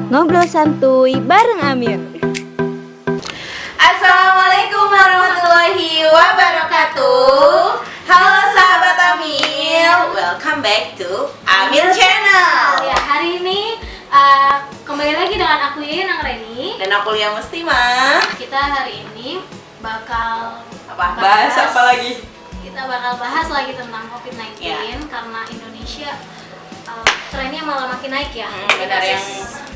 Ngobrol santuy bareng Amir. Assalamualaikum warahmatullahi wabarakatuh. Halo sahabat Amir, welcome back to Amir Channel. Ya, hari ini kembali lagi dengan aku Yeyen Angreni. Dan aku Lia Mustimah. Kita hari ini bakal Bahas apa lagi? Kita bakal bahas lagi tentang COVID-19 Ya. Karena Indonesia trennya malah makin naik ya. Benar, yang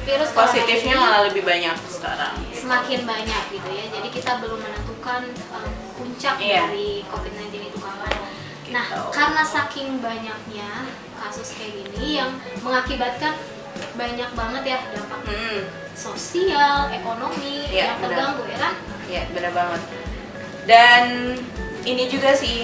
virus positifnya corona ini malah lebih banyak sekarang. semakin banyak gitu ya. Jadi kita belum menentukan puncak Iya. dari COVID-19 itu kapan. Nah, Gitu. karena saking banyaknya kasus kayak gini yang mengakibatkan banyak banget ya dampak sosial, ekonomi Iya, yang benar. terganggu ya kan? Ya, benar banget. Dan ini juga sih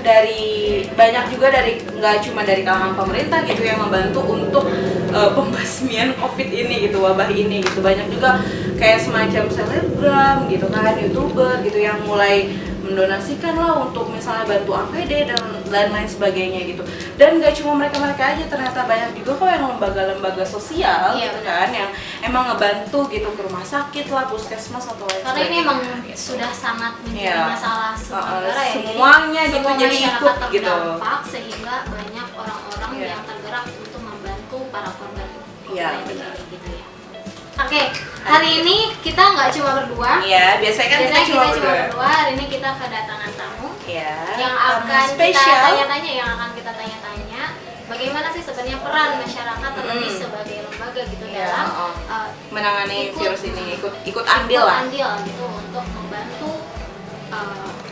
dari banyak juga dari nggak cuma dari kalangan pemerintah gitu yang membantu untuk pembasmian COVID ini gitu, wabah ini gitu. Banyak juga kayak semacam selebgram gitu kan, YouTuber gitu yang mulai mendonasikan lah untuk misalnya bantu APD dan lain sebagainya gitu. Dan nggak cuma mereka aja, ternyata banyak juga kok yang lembaga-lembaga sosial Iya, gitu benar. kan yang emang ngebantu gitu ke rumah sakit lah, puskesmas atau lain Karena ini sebagainya, emang gitu. sudah sangat menjadi Iya. masalah semua negara ya. Jadi semuanya gitu, semua jadi masyarakat ikut gitu. terdampak sehingga banyak orang-orang Iya. yang tergerak untuk membantu para korban Iya, COVID-19 benar. ini gitu ya. Oke, hari ini kita nggak cuma berdua. Iya, biasanya kan Biasanya kita cuma berdua. hari ini kita kedatangan tamu Iya. yang tamu akan kita spesial. tanya-tanya bagaimana sih sebenarnya peran masyarakat terlebih sebagai lembaga gitu Iya, dalam menangani ikut- virus ini, ikut andil lah. andil gitu untuk membantu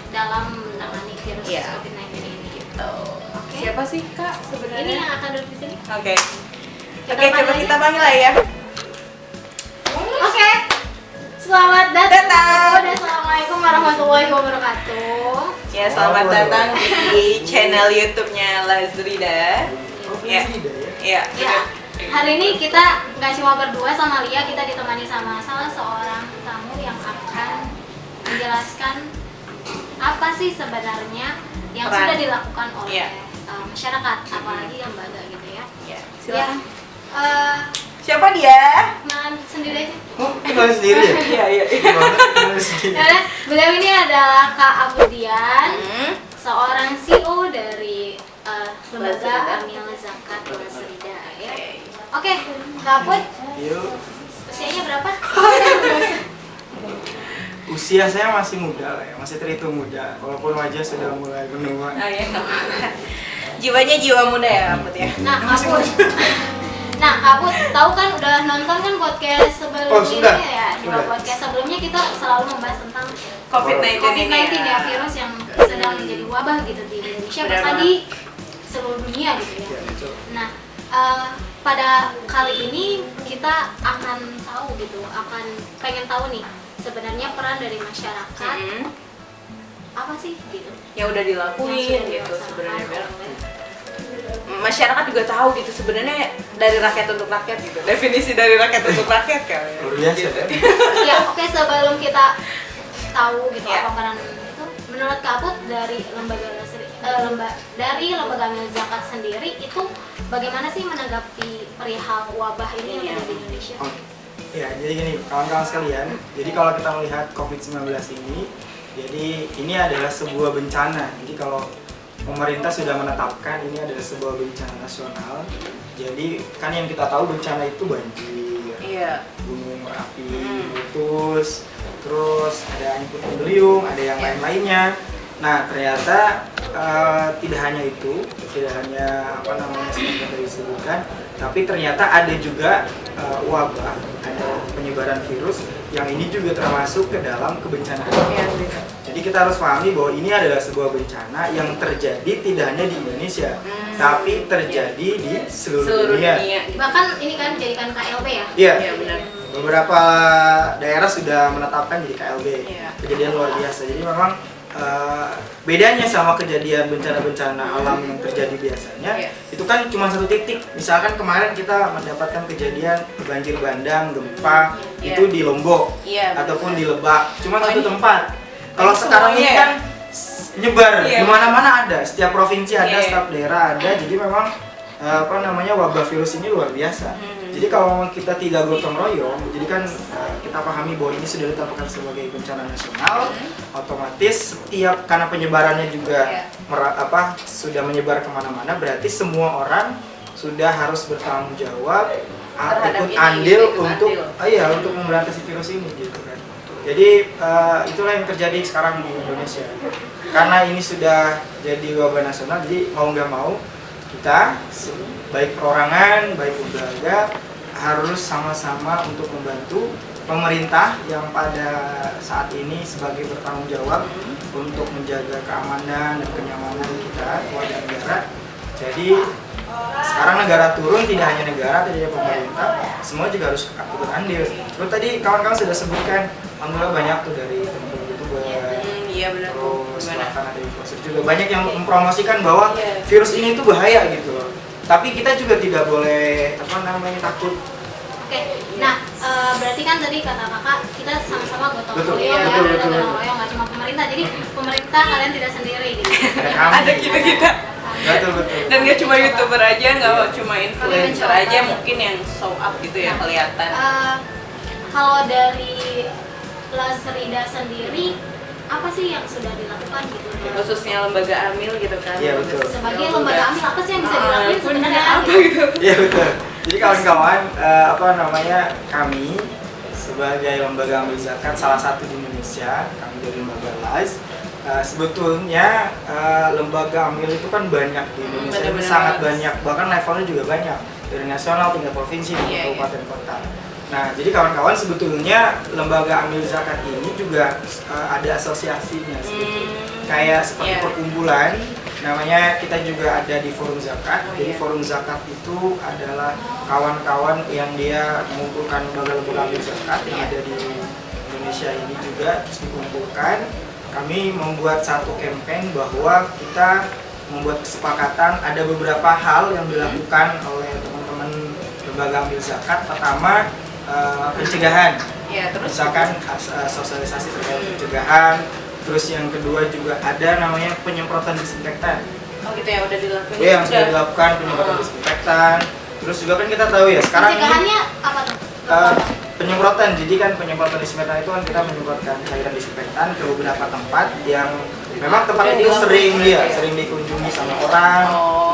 dalam menangani virus Iya. COVID-19 ini. Gitu. Oke. Siapa sih Kak Ini sebenarnya? yang akan duduk di sini. Oke. Kita Oke, coba panggil kita aja. panggil lah ya. Oke. Selamat datang. Datang. Dan Assalamualaikum warahmatullahi wabarakatuh. Ya, selamat datang di channel YouTube-nya Lazrida. Ya. Iya. Ya, hari ini kita nggak cuma berdua sama Lia, kita ditemani sama salah seorang tamu yang akan menjelaskan apa sih sebenarnya yang Peran. sudah dilakukan oleh Iya. masyarakat, apalagi lembaga gitu ya. Ya, Ya, silakan. eh, Siapa dia? kenalan sendiri aja. Oh, kenal sendiri ya? Iya, iya. Gimana? Kenal sendiri. Ya udah, beliau ini adalah Kak Abudian, Hmm. seorang CEO dari lembaga Lazrida. Amil Zakat Lazrida ya. Oke. Oke, Kak Abud, Yuk. usianya berapa? Usia saya masih muda lah ya, masih terhitung muda. Walaupun wajah sudah mulai menua. Ah, ya, nggak apa-apa. Jiwanya jiwa muda ya, Amput ya. Nah, Kak Abud, Kak Abud, tahu kan udah nonton kan podcast sebelumnya Oh, sudah. ya? Di Sudah. podcast sebelumnya kita selalu membahas tentang COVID-19 ini COVID-19 ya, virus yang sedang menjadi wabah gitu di Indonesia, Benar bahkan banget. di seluruh dunia gitu ya. Ya, betul. Nah, pada kali ini kita akan tahu gitu, akan pengen tahu nih sebenarnya peran dari masyarakat Hmm. apa sih gitu. Ya udah Yang dilakuin sudah gitu dilaksanakan sebenarnya. oleh Masyarakat juga tahu gitu sebenarnya dari rakyat untuk rakyat gitu. Definisi dari rakyat untuk rakyat kan. Luar biasa Gitu. ya. Ya, oke, sebelum kita tahu gitu Ya. apa peran itu, menurut Kak Put dari lembaga Amil Zakat sendiri itu bagaimana sih menanggapi perihal wabah ini yang Iya. ada di Indonesia? Oke. Ya, jadi gini, kawan-kawan sekalian. Jadi kalau kita melihat COVID-19 ini, jadi ini adalah sebuah bencana. Jadi kalau pemerintah sudah menetapkan ini adalah sebuah bencana nasional. Jadi kan yang kita tahu bencana itu banjir, Iya. gunung berapi meletus, terus ada angin puting beliung, ada yang lain-lainnya. Nah, ternyata tidak hanya itu, tidak hanya apa namanya seperti yang tadi disebutkan, tapi ternyata ada juga wabah, ada penyebaran virus yang ini juga termasuk ke dalam kebencanaan. Iya. Jadi kita harus pahami bahwa ini adalah sebuah bencana yang terjadi tidak hanya di Indonesia, tapi terjadi di seluruh dunia. Bahkan ini kan dijadikan KLB ya? Iya. Iya, benar. Beberapa daerah sudah menetapkan jadi KLB, Iya. kejadian luar biasa. Jadi memang bedanya sama kejadian bencana-bencana alam yang terjadi biasanya, Iya. itu kan cuma satu titik. Misalkan kemarin kita mendapatkan kejadian banjir bandang, gempa, Iya. itu di Lombok Iya, benar. ataupun di Lebak, cuma Oh, satu ini- tempat. Kalau ini sekarang ini semuanya ya? kan nyebar Iya. di mana-mana ada, setiap provinsi ada, Iya. setiap daerah ada. Jadi memang wabah virus ini luar biasa. Jadi kalau kita tidak gotong royong, jadi kan kita pahami bahwa ini sudah ditetapkan sebagai bencana nasional, otomatis setiap karena penyebarannya juga sudah menyebar kemana-mana, berarti semua orang sudah harus bertanggung jawab, ikut andil untuk memberantas virus ini gitu kan. Jadi itulah yang terjadi sekarang di Indonesia. Karena ini sudah jadi wabah nasional, jadi mau nggak mau kita baik perorangan, baik lembaga harus sama-sama untuk membantu pemerintah yang pada saat ini sebagai bertanggung jawab untuk menjaga keamanan dan kenyamanan kita warga negara. Jadi sekarang negara turun, tidak hanya negara, tidak hanya pemerintah, semua juga harus ikut andil. Seperti tadi kawan-kawan sudah sebutkan, alhamdulillah banyak tuh dari teman-teman YouTuber. Iya benar. Terus bahkan ada influencer juga banyak yang mempromosikan bahwa virus ini itu bahaya gitu loh. Tapi kita juga tidak boleh takut. Oke, nah berarti kan tadi kata kakak kita sama-sama gotong Betul, royong ya, betul, ada betul. gotong royong nggak cuma pemerintah. Jadi pemerintah kalian tidak sendiri gitu. Ada kita. Betul. Dan gak cuma YouTuber aja, gak cuma influencer aja mungkin yang show up gitu ya kelihatan. Kalau dari Lasrida sendiri apa sih yang sudah dilakukan gitu? Khususnya lembaga AMIL gitu kan. Iya betul. Sebagai lembaga AMIL apa sih yang bisa dilakukan sebenarnya? gitu. Iya betul. Jadi kawan-kawan kami sebagai lembaga amil zakat salah satu di Indonesia, kami dari lembaga LAS. Sebetulnya lembaga amil itu kan banyak di Indonesia, sangat banyak, bahkan levelnya juga banyak dari nasional tingkat provinsi, kabupaten kota. Nah, jadi kawan-kawan sebetulnya lembaga amil zakat ini juga ada asosiasinya sebetulnya. Kayak seperti perkumpulan, namanya kita juga ada di Forum Zakat. Jadi Forum Zakat itu adalah kawan-kawan yang dia mengumpulkan lembaga-lembaga amil zakat yang ada di Indonesia ini juga, terus dikumpulkan. Kami membuat satu campaign bahwa kita membuat kesepakatan ada beberapa hal yang dilakukan oleh teman-teman lembaga amil zakat. Pertama, pencegahan, misalkan sosialisasi terkait pencegahan. Terus yang kedua juga ada namanya penyemprotan disinfektan. Oh gitu ya, udah dilakukan. Yang sudah dilakukan penyemprotan disinfektan. Terus juga kan kita tahu ya sekarang pencegahannya apa tuh? penyemprotan. Jadi kan penyemprotan disinfektan itu kan kita menyemprotkan cairan disinfektan ke beberapa tempat yang memang tempat itu sering dikunjungi sama orang.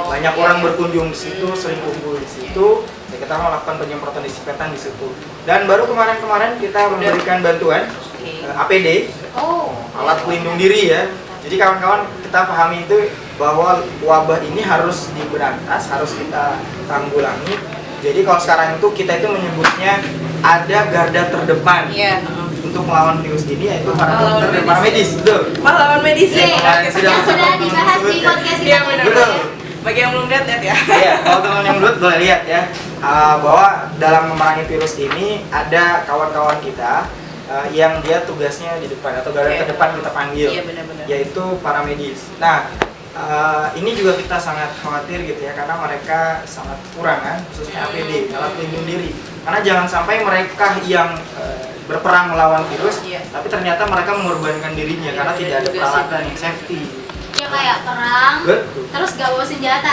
Banyak orang berkunjung di situ, sering kumpul di situ. Ya, kita melakukan penyemprotan disinfektan di situ. Dan baru kemarin kita memberikan bantuan APD, alat pelindung diri ya. Jadi kawan-kawan kita pahami itu bahwa wabah ini harus diberantas, harus kita tanggulangi. Jadi kalau sekarang itu kita itu menyebutnya ada garda terdepan untuk melawan virus ini, yaitu para dokter dan para medis. Betul. Pahlawan medis ya. Yang sudah dibahas di podcast kita. Betul. Bagi yang belum lihat ya. Iya, kalau teman yang belum boleh lihat ya, bahwa dalam memerangi virus ini ada kawan-kawan kita yang dia tugasnya di depan atau garda terdepan kita panggil, yaitu para medis. Nah, ini juga kita sangat khawatir gitu ya, karena mereka sangat kekurangan khususnya APD, alat pelindung diri. Karena jangan sampai mereka yang berperang melawan virus, tapi ternyata mereka mengorbankan dirinya karena tidak ada peralatan yang safety. Ya kayak perang, terus gak bawa senjata,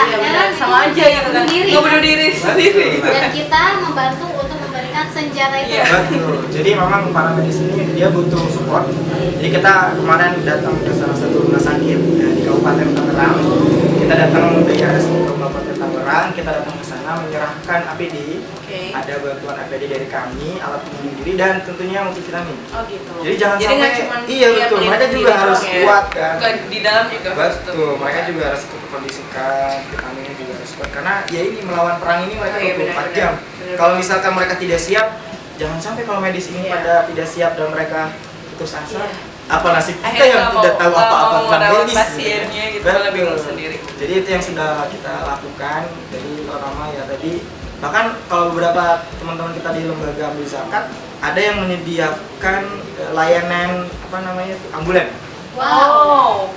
sama aja ya kan, nggak bunuh diri sendiri. Dan kita membantu untuk memberikan senjata itu. Betul. Jadi memang para medis ini dia butuh support. Jadi kita kemarin datang ke salah satu rumah sakit di Kabupaten Tangerang. Kita datang dari Kabupaten Tangerang, kita datang ke sana menyerahkan APD. Ada bantuan APD dari kami, alat pelindung diri dan tentunya multivitamin. Oh gitu. Jadi jangan sampai nggak cuman betul. Mereka juga harus kuat kan. Di dalam juga. Betul. Mereka juga harus kondisikan, vitaminnya juga harus kuat karena ya ini melawan perang ini mereka 24 jam. Kalau misalkan mereka tidak siap, jangan sampai kalau medis ini pada tidak siap dan mereka putus asa. Apa nasib kita yang tidak tahu apa-apa tentang medis pasiennya gitu, malah bingung sendiri. Jadi itu yang sudah kita lakukan. Jadi pertama ya tadi, bahkan kalau beberapa teman-teman kita di lembaga amil zakat ada yang menyediakan layanan ambulan. Wow.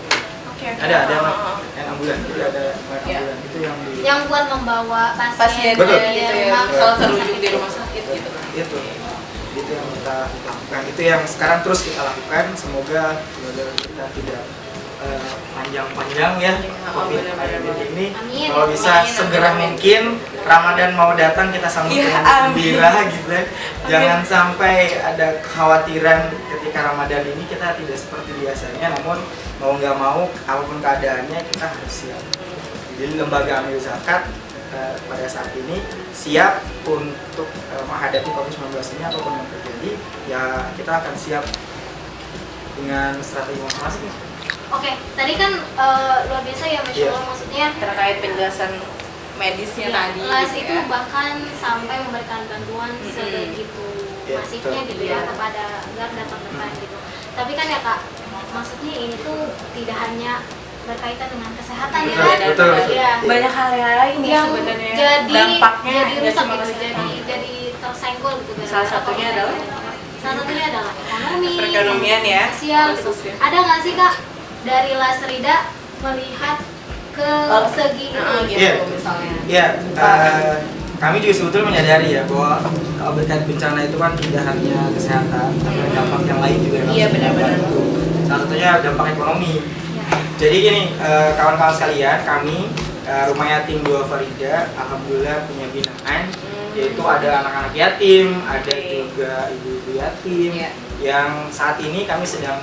Ada yang ambulan, jadi ada ambulan itu yang buat membawa pasien Betul. dari Gitu rumah salah terwujud di rumah sakit gitu kan. Itu yang kita lakukan, itu yang sekarang terus kita lakukan. Semoga kita tidak panjang-panjang ya COVID-19 ini. Amin. Kalau bisa Amin. segera mungkin Ramadan mau datang kita sambut Iya, dengan amin. gembira gitu ya. Jangan sampai ada kekhawatiran ketika Ramadan ini kita tidak seperti biasanya, namun mau nggak mau apapun keadaannya kita harus siap. Jadi lembaga amil zakat pada saat ini siap untuk menghadapi COVID-19 ini, apapun yang terjadi ya kita akan siap dengan strategi masing-masing. Oke, tadi kan luar biasa ya Masya Iya. Allah, maksudnya Terkait penjelasan medisnya ya, tadi LAS gitu itu ya. bahkan sampai memberikan bantuan sebegitu Iya, masifnya betul. gitu ya Iya. kepada garda terdepan gitu. Tapi kan ya Kak, maksudnya ini tuh tidak hanya berkaitan dengan kesehatan ya Betul, kan? betul, betul. Iya. Banyak hal lain ya Yang sebenarnya jadi dampaknya jadi nggak rusak cuma gitu, kesehatan. jadi tersenggol gitu. Salah satunya adalah ekonomi, perekonomian ya, sosial gitu. khususnya. Ada nggak sih Kak dari LAS Rida melihat ke segi itu? gitu Iya. misalnya. Ya, kami juga sebetulnya menyadari ya bahwa kalau berkait bencana itu kan tidak hanya kesehatan, tapi ada dampak yang lain juga yang Iya, harus kita benar-benar. bantu. Salah satunya dampak ekonomi. Ya. Jadi gini, kawan-kawan sekalian, kami Rumah Yatim Dua Farida, alhamdulillah punya binaan, yaitu ada anak-anak yatim, ada juga ibu-ibu yatim, Iya. yang saat ini kami sedang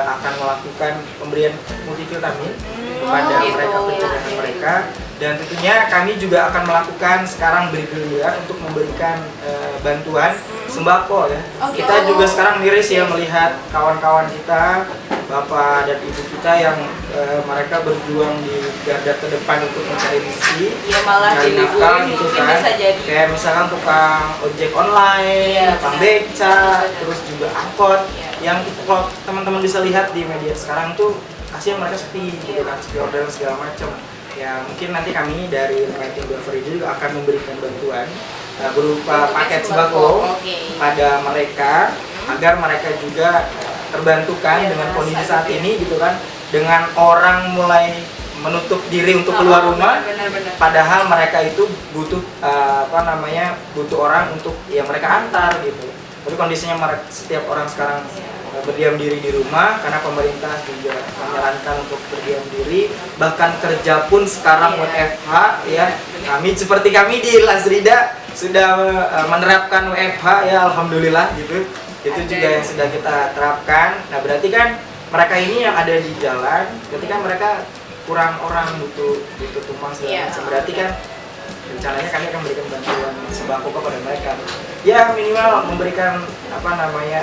akan melakukan pemberian multivitamin kepada gitu. mereka, pencegahan mereka, dan tentunya kami juga akan melakukan sekarang bergiliran untuk memberikan bantuan sembako ya. Oke. Kita juga sekarang miris ya melihat kawan-kawan kita, bapak dan ibu kita yang mereka berjuang di garda terdepan untuk mencari rezeki, Ya malah cari diliburin nafkah gitu mungkin kan. bisa jadi. Kayak misalkan tukang ojek online, Iya, tukang benar. beca, terus juga angkot. Iya. Yang kalau teman-teman bisa lihat di media sekarang tuh kasihan mereka sepi gitu Iya. kan, sepi orderan segala macam. Ya mungkin nanti kami dari United Delivery juga akan memberikan bantuan berupa Bentuknya paket sembako. sembako Oke. pada mereka agar mereka juga terbantukan Iya, dengan merasa kondisi saat gitu ya. ini gitu kan, dengan orang mulai menutup diri untuk keluar rumah, Benar-benar. padahal mereka itu butuh butuh orang untuk ya mereka antar gitu. Tapi kondisinya setiap orang sekarang berdiam diri di rumah karena pemerintah juga menyarankan untuk berdiam diri, bahkan kerja pun sekarang WFH ya. Seperti kami di Lasrida sudah menerapkan WFH ya, alhamdulillah gitu. Itu juga yang sudah kita terapkan. Nah berarti kan mereka ini yang ada di jalan, ketika mereka kurang orang, butuh tumpang segala macam, berarti kan rencananya kami akan memberikan bantuan sembako kepada mereka. Ya minimal memberikan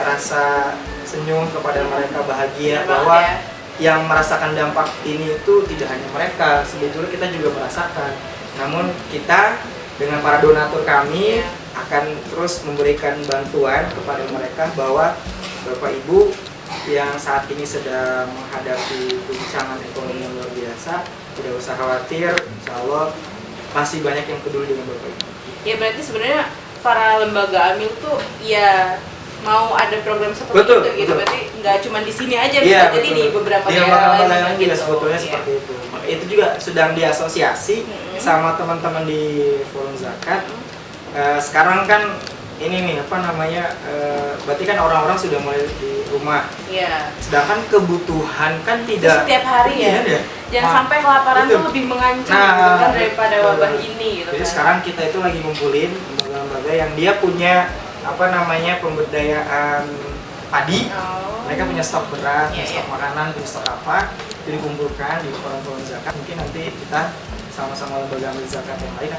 rasa senyum kepada mereka, bahagia bahwa yang merasakan dampak ini itu tidak hanya mereka, sebetulnya kita juga merasakan. Namun kita dengan para donatur kami akan terus memberikan bantuan kepada mereka bahwa Bapak Ibu yang saat ini sedang menghadapi guncangan ekonomi yang luar biasa, tidak usah khawatir, insya Allah masih banyak yang peduli dengan Bapak Ibu. Ya berarti sebenarnya para lembaga AMIL tuh ya mau ada program seperti Betul, itu gitu. betul. Berarti nggak cuma di sini aja, Iya, bisa jadi betul. di beberapa Di daerah lembaga-lembaga lain lain juga juga sebetulnya Iya. seperti itu. Itu juga sedang diasosiasi sama teman-teman di Forum Zakat. Sekarang kan ini nih berarti kan orang-orang sudah mulai di rumah. Iya. Sedangkan kebutuhan kan Itu tidak setiap hari ya. Iya, Jangan sampai kelaparan betul. tuh lebih mengancam Nah, gitu kan daripada betul. wabah ini gitu Jadi kan. sekarang kita itu lagi ngumpulin lembaga-lembaga yang dia punya pemberdayaan padi. Oh. Mereka punya stok beras, Iya, punya stok iya. makanan, punya stok apa, jadi dikumpulkan di forum-forum zakat. Mungkin nanti kita sama-sama lembaga amil zakat yang lain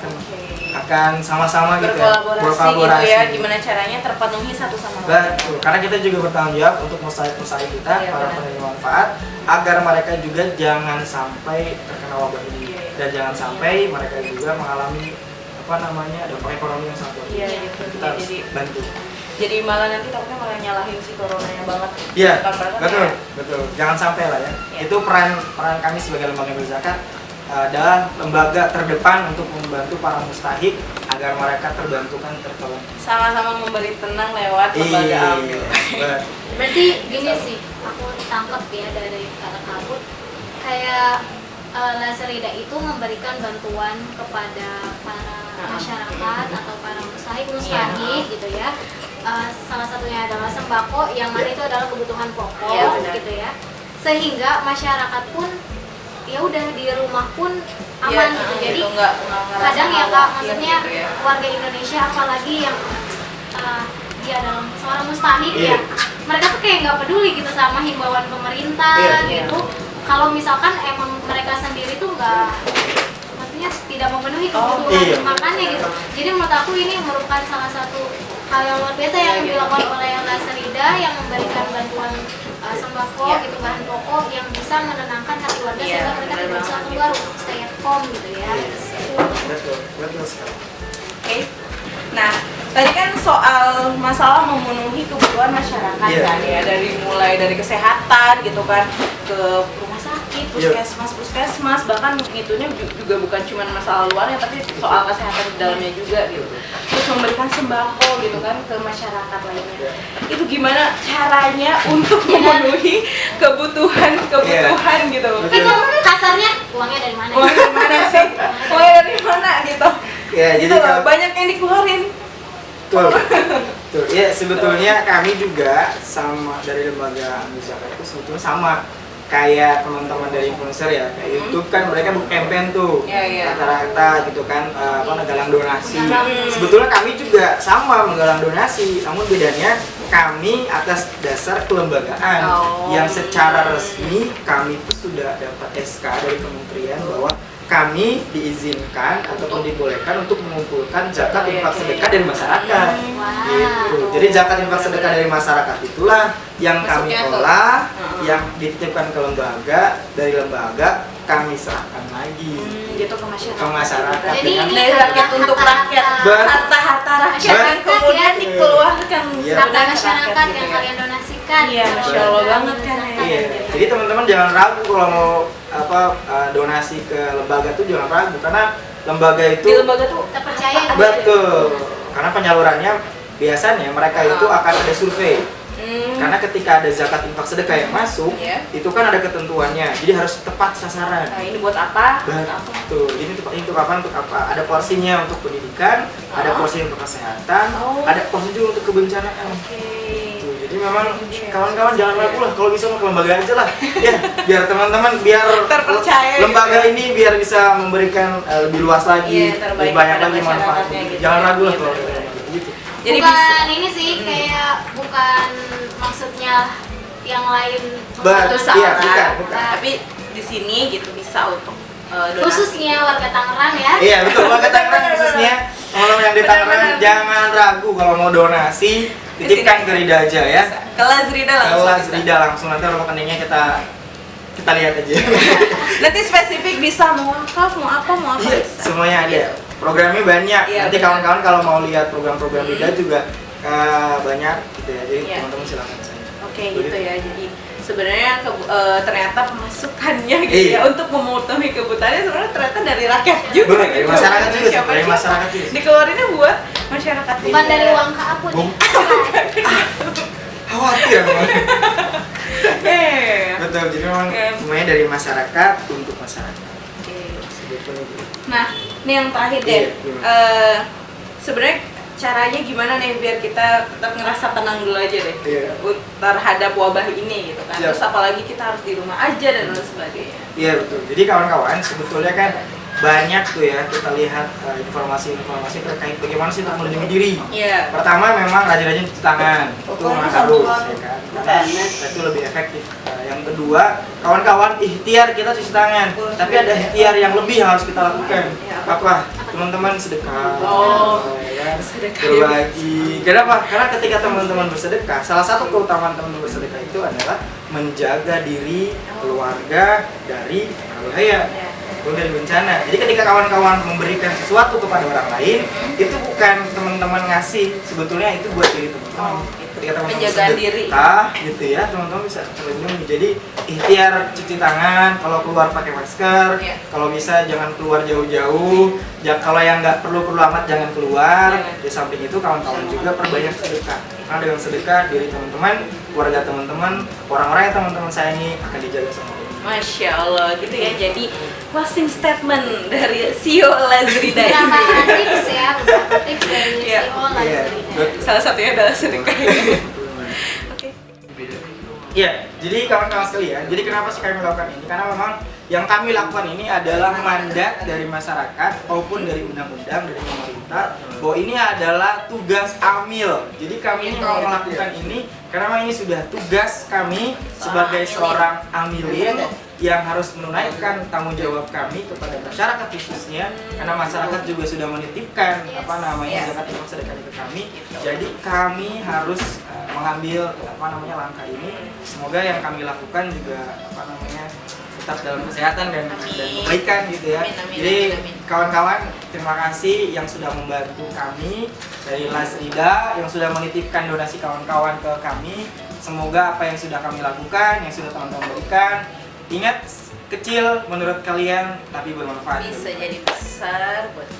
akan sama-sama gitu ya, berkolaborasi gitu ya, gimana caranya terpenuhi satu sama lain. Betul, karena kita juga bertanggung jawab untuk musaid-musaid kita, Iya, para benar. penerima manfaat, agar mereka juga jangan sampai terkena wabah ini, Iya. dan jangan sampai mereka juga mengalami dampak ekonomi yang sangat luar Iya, biasa. gitu. Kita harus Jadi- bantu. Jadi malah nanti takutnya malah nyalahin si coronanya banget. Iya, Bukan banget betul, ya. betul. Jangan sampai lah ya. Iya. Itu peran kami sebagai lembaga amil zakat adalah lembaga terdepan untuk membantu para mustahik agar mereka terbantukan, tertolong. Sama-sama memberi tenang lewat lembaga AMIL. betul. Berarti gini sih, aku tangkap ya dari kata kamu, kayak Lasrida itu memberikan bantuan kepada para masyarakat atau para mustahik gitu ya. Salah satunya adalah sembako yang mana itu adalah kebutuhan pokok Iya, benar. gitu ya. sehingga masyarakat pun ya udah di rumah pun aman Ya, gitu. Jadi nggak ngerasa kadang ya Kak, khawatir maksudnya gitu ya. warga Indonesia apalagi yang dia dalam suara mustahil ya, mereka tuh kayak nggak peduli gitu sama himbauan pemerintah gitu. Kalau misalkan emang mereka sendiri tuh nggak, maksudnya tidak memenuhi kebutuhan makannya gitu. Jadi menurut aku ini merupakan salah satu hal yang luar biasa yang dilakukan oleh Lazrida yang memberikan bantuan sembako gitu, bahan pokok yang bisa menenangkan hati warga sehingga mereka tidak bisa keluar untuk stay at home gitu ya. Betul sekali. Oke. Nah, tadi kan soal masalah memenuhi kebutuhan masyarakat kan ya, mulai dari kesehatan gitu kan ke rumah sakit, puskesmas, bahkan itunya juga bukan cuma masalah luarnya tapi soal kesehatan di dalamnya juga gitu. Terus memberikan sembako gitu kan ke masyarakat lainnya. Itu gimana caranya untuk memenuhi kebutuhan gitu. Itu kasarnya uangnya dari mana? Uangnya dari mana sih? Uangnya dari mana gitu. Ya, Gitu jadi loh, banyak yang dikeluarin. Betul. Ya, sebetulnya kami juga sama dari lembaga Ambil Zakat itu sebetulnya sama kayak teman-teman dari influencer ya, kayak YouTube kan mereka buka campaign tuh rata-rata gitu kan menggalang donasi. Sebetulnya kami juga sama menggalang donasi, namun bedanya kami atas dasar kelembagaan yang secara resmi kami itu sudah dapat SK dari kementerian bahwa kami diizinkan ataupun dibolehkan untuk mengumpulkan zakat infak sedekah dari masyarakat. Gitu. Jadi zakat infak sedekah dari masyarakat itulah yang kami olah, yang dititipkan ke lembaga, dari lembaga kami serahkan lagi gitu ke masyarakat. Jadi ini dari rakyat untuk rakyat, harta rakyat yang kemudian dikeluarkan harta masyarakat yang kalian donasikan. Iya, Masya Allah banget kan ya. Iya. Jadi teman-teman jangan ragu kalau mau donasi ke lembaga tuh jangan ragu karena lembaga itu Di lembaga tuh terpercaya gitu. betul. Karena penyalurannya biasanya mereka itu akan ada survei. Karena ketika ada zakat infak sedekah yang masuk, itu kan ada ketentuannya. Jadi harus tepat sasaran. Nah, ini buat apa? Betul. Ini untuk apa? Untuk apa? Ada porsinya untuk pendidikan, ada porsi untuk kesehatan, ada porsi juga untuk kebencanaan. Jadi memang kawan-kawan jangan ragu lah, kalau bisa mau ke lembaga aja lah. Ya, biar teman-teman terpercaya lembaga ini biar bisa memberikan lebih luas lagi, lebih banyak lagi manfaatnya. gitu. Jangan ragu lah kalau gitu. Jadi bukan ini sih kayak bukan maksudnya yang lain bukan. Tapi di sini gitu bisa untuk donasi. Khususnya warga Tangerang ya. Iya betul, warga Tangerang khususnya teman-teman yang di Tangerang jangan ragu kalau mau donasi, titipkan ke Rida aja ya. Ke Lazrida langsung. Ke Lazrida langsung, nanti rekeningnya kita lihat aja. Nanti spesifik bisa mau wakaf, mau apa Iya, bisa. semuanya ada. Programnya banyak. Nanti kawan-kawan kalau mau lihat program-program Rida juga banyak gitu ya. Jadi teman-teman silakan saja. Oke, gitu ya. Jadi sebenarnya ternyata pemasukannya gitu ya untuk memenuhi kebutuhannya sebenarnya ternyata dari rakyat juga. Dari gitu. masyarakat juga, Siapa dari sih? masyarakat juga. Dikeluarinnya buat masyarakat. Bukan dari uang Kak Apun ya. Khawatir memang. Betul. Jadi memang semuanya dari masyarakat untuk masyarakat. Sebetulnya gitu. Nah, ini yang terakhir deh. Sebenarnya caranya gimana nih biar kita tetap ngerasa tenang dulu aja deh terhadap wabah ini gitu kan. Terus apalagi kita harus di rumah aja dan lain sebagainya. Iya betul. Jadi kawan-kawan sebetulnya kan banyak tuh ya kita lihat informasi-informasi terkait bagaimana sih untuk melindungi diri. Iya. Pertama memang rajin-rajin cuci tangan, itu memang harus ya kan, karena itu lebih efektif. Yang kedua, kawan-kawan ikhtiar kita cuci tangan, tapi ada ikhtiar yang lebih yang harus kita lakukan. Apa? Teman-teman sedekah. Ya kan? Berbagi. Kenapa? Karena ketika teman-teman bersedekah, salah satu keutamaan teman-teman bersedekah itu adalah menjaga diri keluarga dari bahaya. Dari bencana. Jadi ketika kawan-kawan memberikan sesuatu kepada orang lain, itu bukan teman-teman ngasih, sebetulnya itu buat diri teman-teman. Ketika teman-teman sedekah, gitu ya, teman-teman bisa terlindungi. Jadi ikhtiar cuci tangan, kalau keluar pakai masker, kalau bisa jangan keluar jauh-jauh. Kalau yang nggak perlu amat jangan keluar. Di samping itu kawan-kawan juga perbanyak sedekah. Karena dengan sedekah diri teman-teman, keluarga teman-teman, orang-orang yang teman-teman sayangi akan dijaga sama Allah. Masya Allah gitu ya. Jadi closing statement dari CEO Lazrida ini. Beberapa tips ya, beberapa tips dari CEO Lazrida. Salah satunya adalah sedekah. Oke. Iya, jadi kawan-kawan sekalian, jadi kenapa sih kami melakukan ini? Karena memang yang kami lakukan ini adalah mandat dari masyarakat maupun dari undang-undang dari pemerintah bahwa ini adalah tugas amil. Jadi kami ini mau melakukan ini karena memang ini sudah tugas kami sebagai seorang amilin yang harus menunaikan tanggung jawab kami kepada masyarakat khususnya karena masyarakat juga sudah menitipkan zakat infak sedekah ke kami. Jadi kami harus mengambil langkah ini. Semoga yang kami lakukan juga tetap dalam kesehatan dan kebaikan gitu ya. Jadi kawan-kawan, terima kasih yang sudah membantu kami dari Lasrida yang sudah menitipkan donasi kawan-kawan ke kami. Semoga apa yang sudah kami lakukan, yang sudah teman-teman berikan, ingat kecil menurut kalian tapi bermanfaat. Bisa jadi besar buat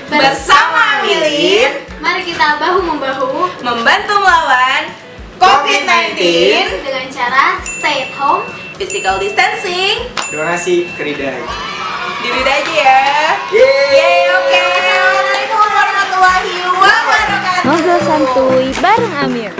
bersama Amilin, Mari kita bahu-membahu membantu melawan COVID-19, dengan cara stay at home, physical distancing, Donasi ke Ridai. diri aja ya. Yeay. Oke. Assalamualaikum warahmatullahi wabarakatuh. Ngobrol santuy bareng Amir.